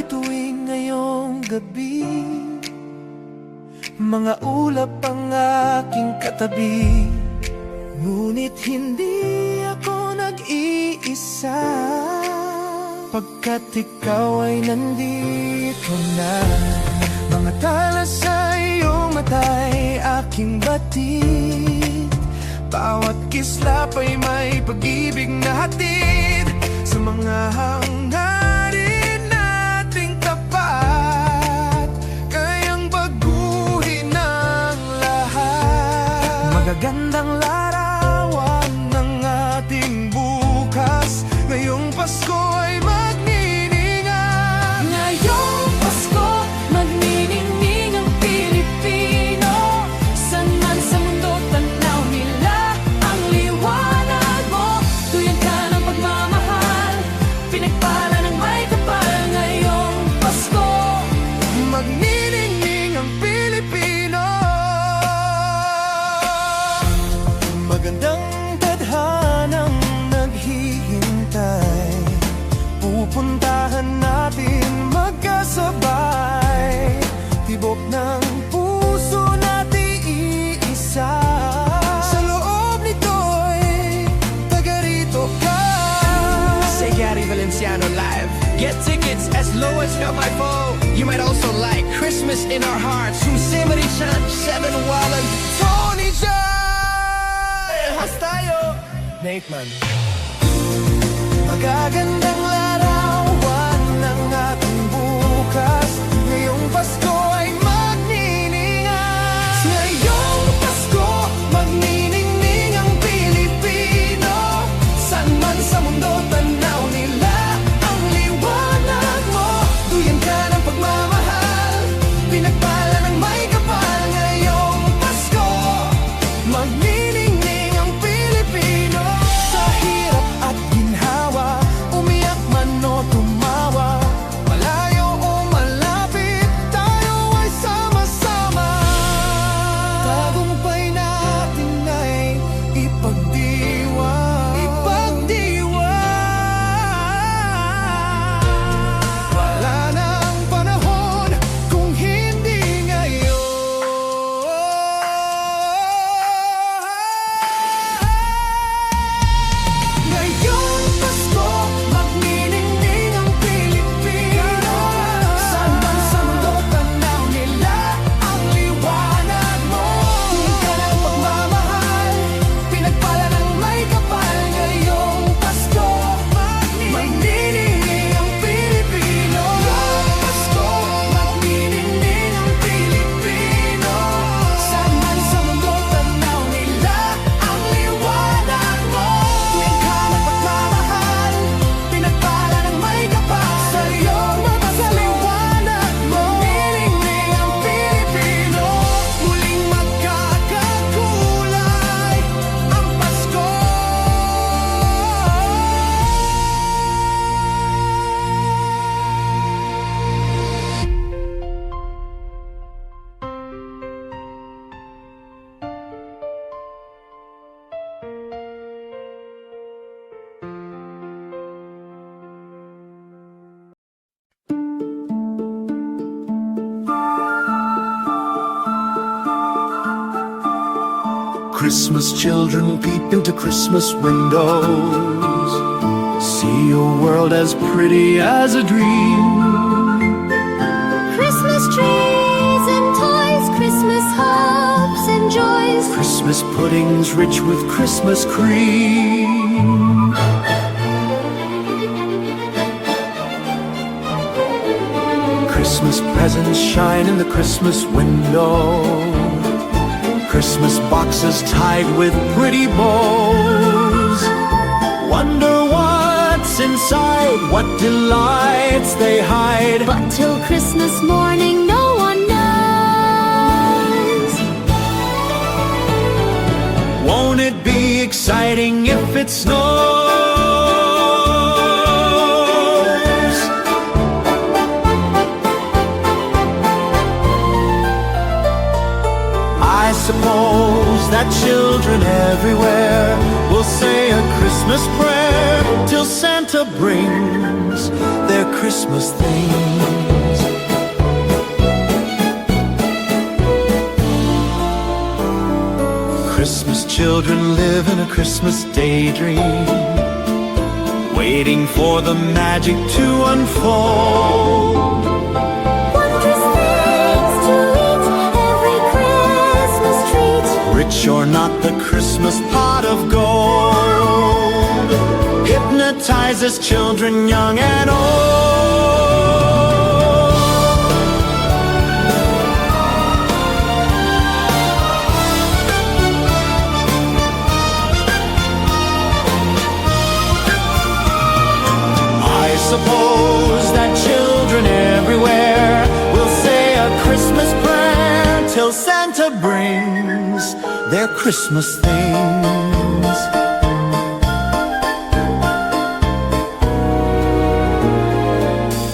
tuwing ngayong gabi, mga ulap ang aking katabi. Ngunit hindi ako nag-iisa, pagkat ikaw ay nandito na. Mga tala sa iyong mata'y aking batid, bawat kislap ay may pag-ibig na hatid. Sa mga hangarin nating tapat, kayang baguhin ang lahat. Magagandang larawan ng ating bukas, ngayong Pasko ay magniningay. Ngayong Pasko, magniningning ang Pilipino. San man sa mundo, tanaw nila ang liwanag mo. Tuyan ka ng pagmamahal, pinagpala ng may kapal. Ngayong Pasko, magniningning ang Pilipino. Magandang tadhanang naghihintay, pupuntahan natin magkasabay. Tibok ng puso natin iisa, sa loob nito'y taga rito ka. Say Gary Valenciano live. Get tickets as low as 5 You might also like Christmas in Our Hearts, Jose Marichan, Seven Wallen, Tony Jai! Hastayo! Nate Man. Magagandang larawan ng ating bukas, ngayong Pasko ay magniningay. Ngayong Pasko, magniningning ang Pilipino. San man sa mundo, tanaw nila ang liwanag mo. Duyan ka ng pagmamahal, pinagpala ng may kapal. Ngayong Pasko, magniningning ang Pilipino. Sa hirap at ginhawa, umiyak man o tumawa, malayo o malapit, tayo ay sama-sama. Tagumpay natin ay ipagdiwang, wala nang panahon kung hindi ngayon. Ngayong Pasko, magniningning ang Pilipino. San man sa mundo, tanaw nila ang liwanag mo. Tuwing ka ng pagmamahal, pinagpala ng may kapal. Ngayong Pasko, magniningning ang Pilipino. Ngayong Pasko, magniningning ang Pilipino. San man sa mundo, tanaw nila ang liwanag mo. Tuwing ka ng pagmamahal, pinagpala ng may kapal. Sa iyong mata, sa liwanag mo, magniningning ang Pilipino. Muling magkakakulay ang Pasko. Christmas children peep into Christmas windows, see a world as pretty as a dream. Christmas trees and toys, Christmas hopes and joys. Christmas puddings rich with Christmas cream. Christmas presents shine in the Christmas window, Christmas boxes tied with pretty bows. Wonder what's inside, what delights they hide. But till Christmas morning, no one knows. Won't it be exciting if it snows? I suppose that children everywhere will say a Christmas prayer till Santa brings their Christmas things. Christmas children live in a Christmas daydream, waiting for the magic to unfold. Wondrous things to eat, every Christmas treat. Rich or not, the Christmas pot of gold hypnotizes children young and old. I suppose that children everywhere will say a Christmas prayer till Santa brings their Christmas things.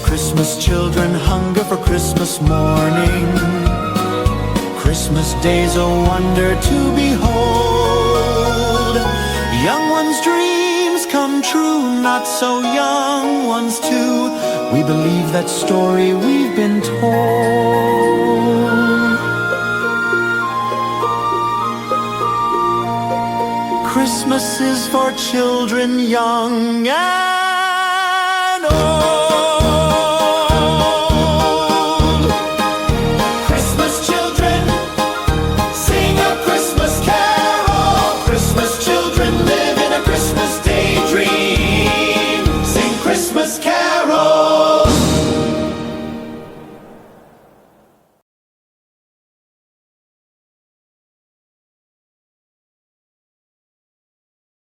Christmas children hunger for Christmas morning. Christmas day's a wonder to behold. Young ones' dreams come true, not so young ones too. We believe that story we've been told. Christmas is for children young and